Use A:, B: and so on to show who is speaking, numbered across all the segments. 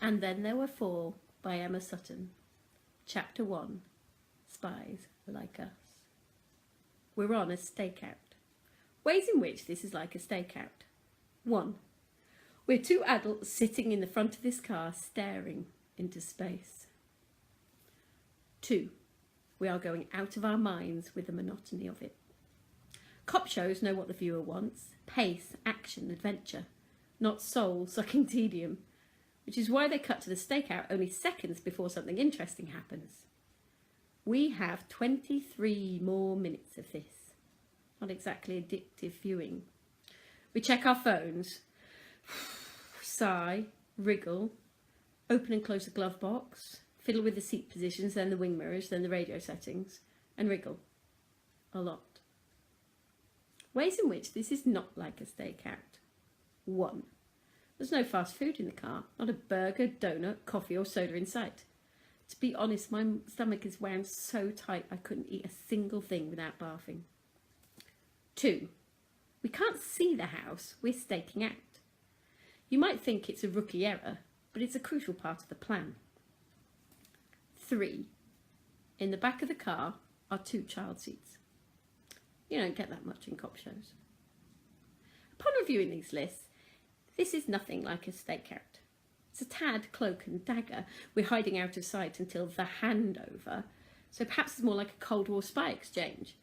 A: And Then There Were Four by Emma Sutton. Chapter 1. Spies Like Us. We're on a stakeout. Ways in which this is like a stakeout. 1. We're two adults sitting in the front of this car staring into space. 2. We are going out of our minds with the monotony of it. Cop shows know what the viewer wants: pace, action, adventure, not soul-sucking tedium, which is why they cut to the stakeout only seconds before something interesting happens. We have 23 more minutes of this. Not exactly addictive viewing. We check our phones, sigh, wriggle, open and close the glove box, fiddle with the seat positions, then the wing mirrors, then the radio settings, and wriggle. A lot. Ways in which this is not like a stakeout. 1. There's no fast food in the car, not a burger, donut, coffee or soda in sight. To be honest, my stomach is wound so tight I couldn't eat a single thing without barfing. 2. We can't see the house, we're staking out. You might think it's a rookie error, but it's a crucial part of the plan. 3. In the back of the car are 2 child seats. You don't get that much in cop shows. Upon reviewing these lists, this is nothing like a stakeout. It's a tad cloak and dagger. We're hiding out of sight until the handover, so perhaps it's more like a Cold War spy exchange,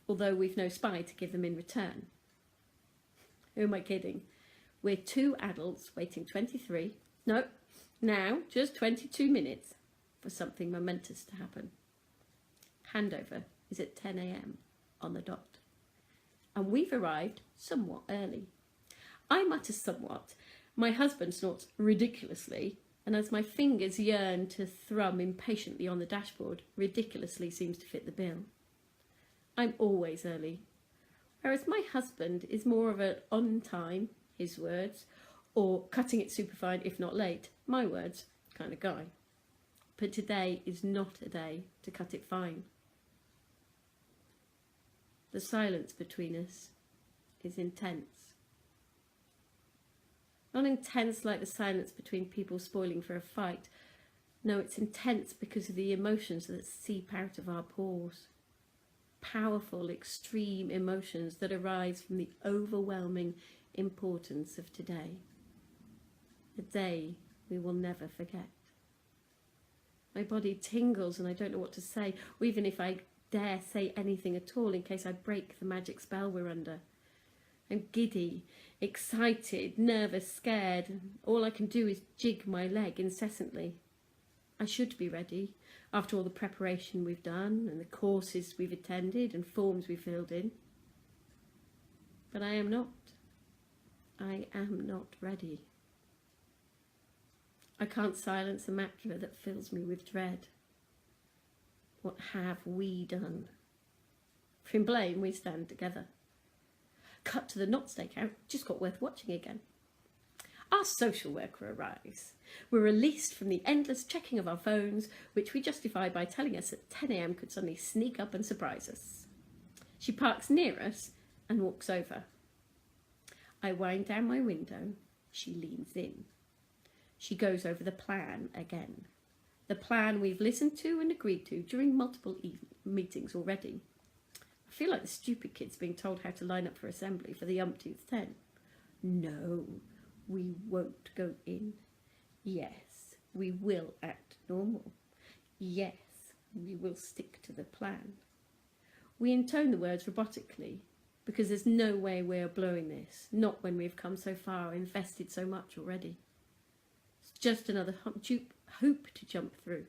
A: although we've no spy to give them in return. Who am I kidding? We're 2 adults waiting just 22 minutes for something momentous to happen. Handover is at 10 a.m. on the dot, and we've arrived somewhat early. I mutter somewhat, my husband snorts ridiculously, and as my fingers yearn to thrum impatiently on the dashboard, ridiculously seems to fit the bill. I'm always early, whereas my husband is more of an on time, his words, or cutting it superfine if not late, my words, kind of guy. But today is not a day to cut it fine. The silence between us is intense. Not intense like the silence between people spoiling for a fight. No, it's intense because of the emotions that seep out of our pores. Powerful, extreme emotions that arise from the overwhelming importance of today. A day we will never forget. My body tingles and I don't know what to say, or even if I dare say anything at all in case I break the magic spell we're under. I'm giddy, excited, nervous, scared, and all I can do is jig my leg incessantly. I should be ready, after all the preparation we've done, and the courses we've attended, and forms we've filled in. But I am not. I am not ready. I can't silence the matter that fills me with dread. What have we done? For in blame we stand together. Cut to the not stakeout, just got worth watching again. Our social worker arrives. We're released from the endless checking of our phones, which we justify by telling us that 10 a.m. could suddenly sneak up and surprise us. She parks near us and walks over. I wind down my window. She leans in. She goes over the plan again. The plan we've listened to and agreed to during multiple meetings already. I feel like the stupid kids being told how to line up for assembly for the umpteenth 10. No, we won't go in. Yes, we will act normal. Yes, we will stick to the plan. We intone the words robotically because there's no way we're blowing this, not when we've come so far, invested so much already. It's just another hoop to jump through.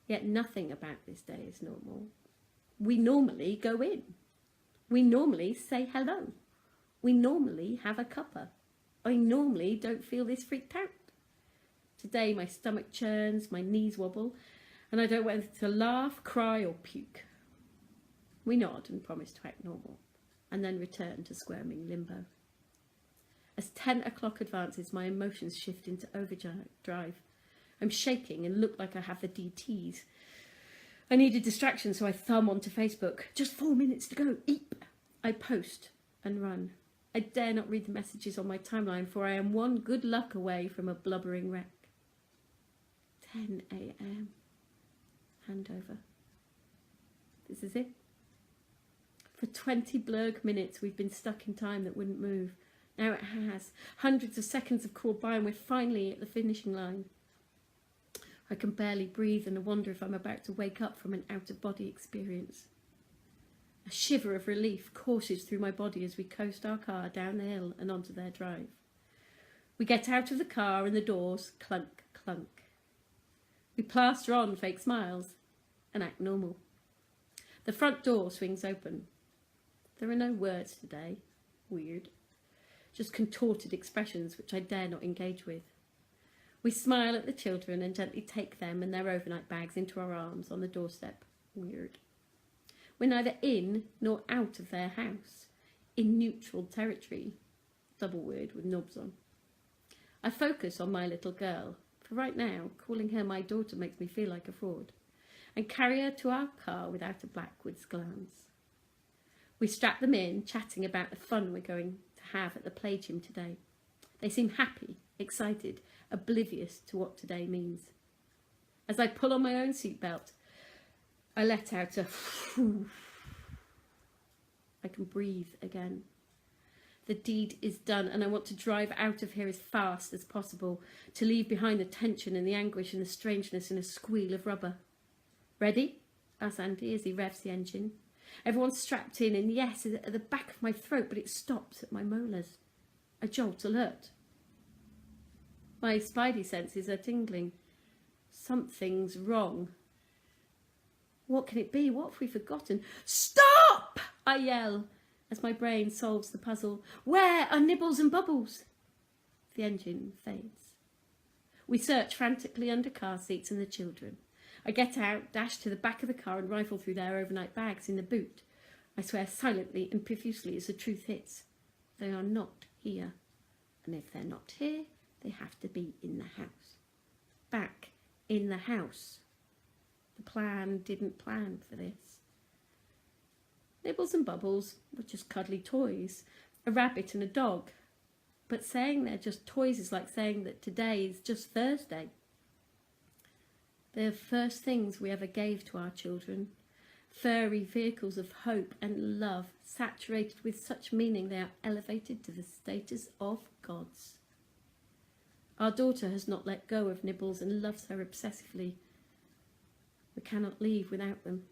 A: Yet nothing about this day is normal. We normally go in. We normally say hello. We normally have a cuppa. I normally don't feel this freaked out. Today my stomach churns, my knees wobble, and I don't know whether to laugh, cry or puke. We nod and promise to act normal, and then return to squirming limbo. As 10 o'clock advances, my emotions shift into overdrive. I'm shaking and look like I have the DTs. I need a distraction, so I thumb onto Facebook. Just 4 minutes to go. Eep. I post and run. I dare not read the messages on my timeline, for I am one good luck away from a blubbering wreck. 10 a.m. Handover. This is it. For 20 blurred minutes we've been stuck in time that wouldn't move. Now it has. Hundreds of seconds have crawled by and we're finally at the finishing line. I can barely breathe and I wonder if I'm about to wake up from an out-of-body experience. A shiver of relief courses through my body as we coast our car down the hill and onto their drive. We get out of the car and the doors clunk, clunk. We plaster on fake smiles and act normal. The front door swings open. There are no words today. Weird. Just contorted expressions which I dare not engage with. We smile at the children and gently take them and their overnight bags into our arms on the doorstep. Weird. We're neither in nor out of their house. In neutral territory. Double weird with knobs on. I focus on my little girl. For right now, calling her my daughter makes me feel like a fraud. And carry her to our car without a backwards glance. We strap them in, chatting about the fun we're going to have at the play gym today. They seem happy, excited, oblivious to what today means. As I pull on my own seatbelt, I let out a whew. I can breathe again. The deed is done and I want to drive out of here as fast as possible, to leave behind the tension and the anguish and the strangeness in a squeal of rubber. Ready? Asks Andy as he revs the engine. Everyone's strapped in and yes, at the back of my throat, but it stops at my molars. I jolt alert. My spidey senses are tingling. Something's wrong. What can it be? What have we forgotten? Stop! I yell as my brain solves the puzzle. Where are Nibbles and Bubbles? The engine fades. We search frantically under car seats and the children. I get out, dash to the back of the car and rifle through their overnight bags in the boot. I swear silently and profusely as the truth hits. They are not here. And if they're not here, they have to be in the house. Back in the house. The plan didn't plan for this. Nibbles and Bubbles were just cuddly toys, a rabbit and a dog. But saying they're just toys is like saying that today is just Thursday. They're the first things we ever gave to our children. Furry vehicles of hope and love, saturated with such meaning they are elevated to the status of gods. Our daughter has not let go of Nibbles and loves her obsessively. We cannot leave without them.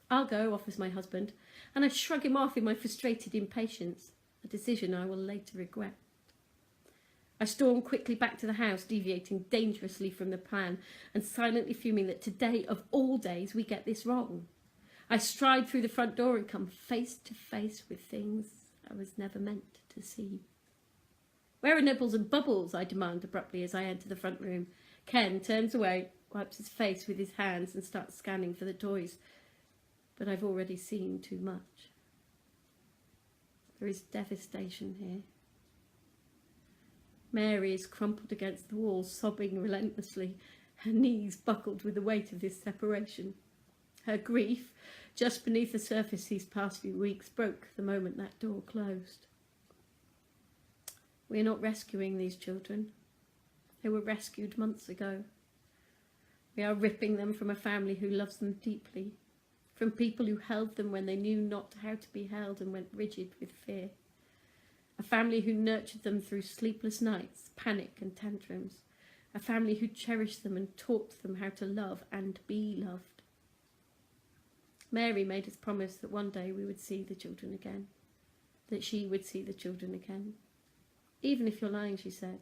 A: I'll go, offers my husband, and I shrug him off in my frustrated impatience, a decision I will later regret. I storm quickly back to the house, deviating dangerously from the plan and silently fuming that today of all days we get this wrong. I stride through the front door and come face to face with things I was never meant to see. Where are Nibbles and Bubbles? I demand abruptly as I enter the front room. Ken turns away, wipes his face with his hands and starts scanning for the toys. But I've already seen too much. There is devastation here. Mary is crumpled against the wall, sobbing relentlessly, her knees buckled with the weight of this separation. Her grief, just beneath the surface these past few weeks, broke the moment that door closed. We are not rescuing these children. They were rescued months ago. We are ripping them from a family who loves them deeply, from people who held them when they knew not how to be held and went rigid with fear. A family who nurtured them through sleepless nights, panic and tantrums. A family who cherished them and taught them how to love and be loved. Mary made us promise that one day we would see the children again. That she would see the children again. Even if you're lying, she said,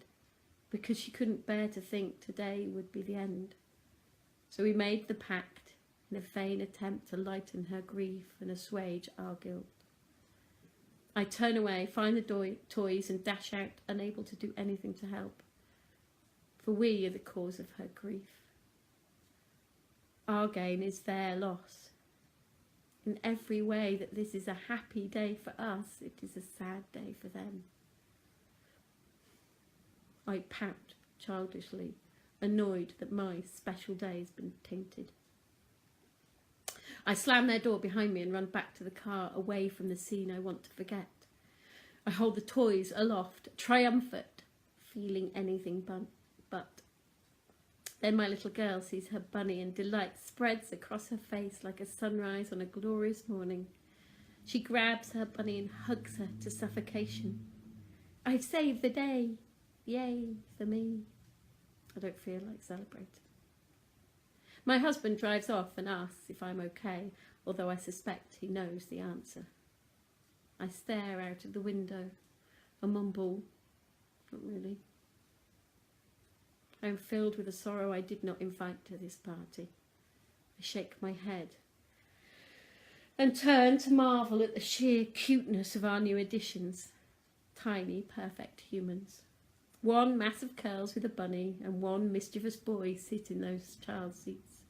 A: because she couldn't bear to think today would be the end. So we made the pact in a vain attempt to lighten her grief and assuage our guilt. I turn away, find the toys and dash out, unable to do anything to help. For we are the cause of her grief. Our gain is their loss. In every way that this is a happy day for us, it is a sad day for them. I pout childishly, annoyed that my special day has been tainted. I slam their door behind me and run back to the car, away from the scene I want to forget. I hold the toys aloft, triumphant, feeling anything but. Then my little girl sees her bunny and delight spreads across her face like a sunrise on a glorious morning. She grabs her bunny and hugs her to suffocation. I've saved the day. Yay for me. I don't feel like celebrating. My husband drives off and asks if I'm okay, although I suspect he knows the answer. I stare out of the window and mumble, not really. I am filled with a sorrow I did not invite to this party. I shake my head and turn to marvel at the sheer cuteness of our new additions. Tiny, perfect humans. One mass of curls with a bunny and one mischievous boy sit in those child seats.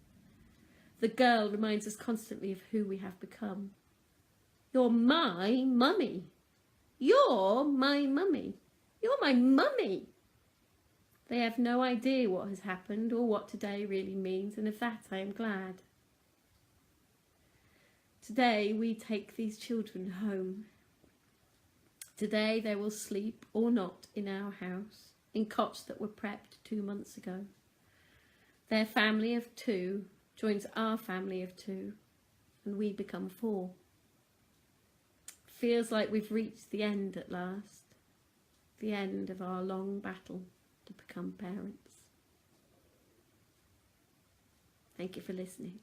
A: The girl reminds us constantly of who we have become. You're my mummy. You're my mummy. You're my mummy. They have no idea what has happened or what today really means, and of that I am glad. Today we take these children home. Today they will sleep or not in our house, in cots that were prepped 2 months ago. Their family of 2 joins our family of 2, and we become 4. Feels like we've reached the end at last, the end of our long battle to become parents. Thank you for listening.